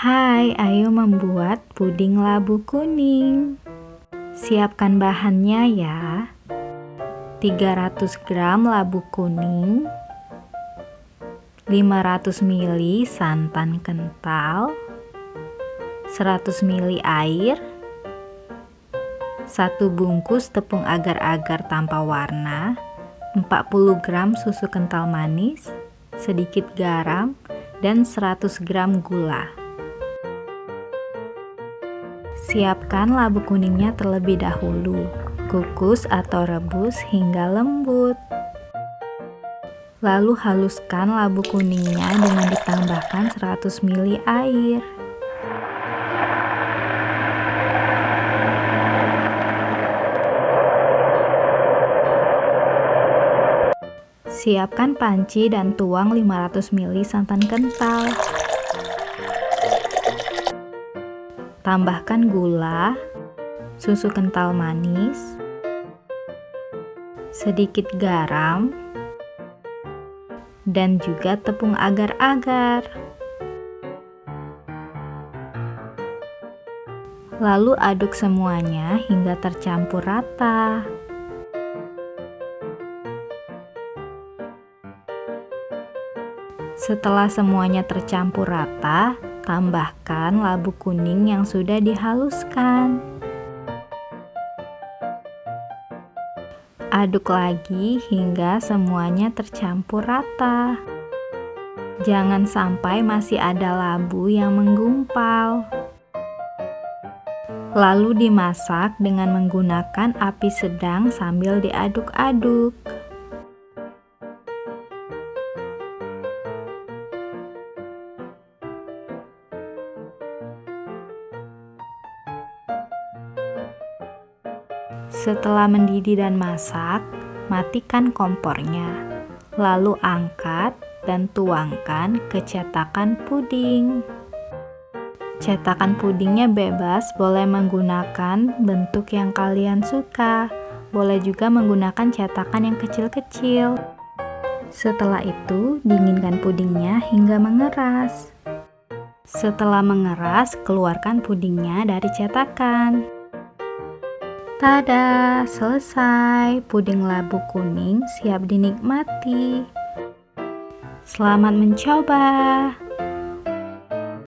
Hai, ayo membuat puding labu kuning. Siapkan bahannya ya. 300 gram labu kuning, 500 ml santan kental, 100 ml air, 1 bungkus tepung agar-agar tanpa warna, 40 gram susu kental manis, sedikit garam, dan 100 gram gula. Siapkan labu kuningnya terlebih dahulu. Kukus atau rebus hingga lembut. Lalu haluskan labu kuningnya dengan ditambahkan 100 ml air. Siapkan panci dan tuang 500 ml santan kental. Tambahkan gula, susu kental manis, sedikit garam, dan juga tepung agar-agar. Lalu aduk semuanya hingga tercampur rata. Setelah semuanya tercampur rata, tambahkan labu kuning yang sudah dihaluskan. Aduk lagi hingga semuanya tercampur rata. Jangan sampai masih ada labu yang menggumpal. Lalu dimasak dengan menggunakan api sedang sambil diaduk-aduk. Setelah mendidih dan masak, matikan kompornya. Lalu angkat dan tuangkan ke cetakan puding. Cetakan pudingnya bebas, boleh menggunakan bentuk yang kalian suka. Boleh juga menggunakan cetakan yang kecil-kecil. Setelah itu, dinginkan pudingnya hingga mengeras. Setelah mengeras, keluarkan pudingnya dari cetakan. Tada, selesai. Puding labu kuning siap dinikmati. Selamat mencoba.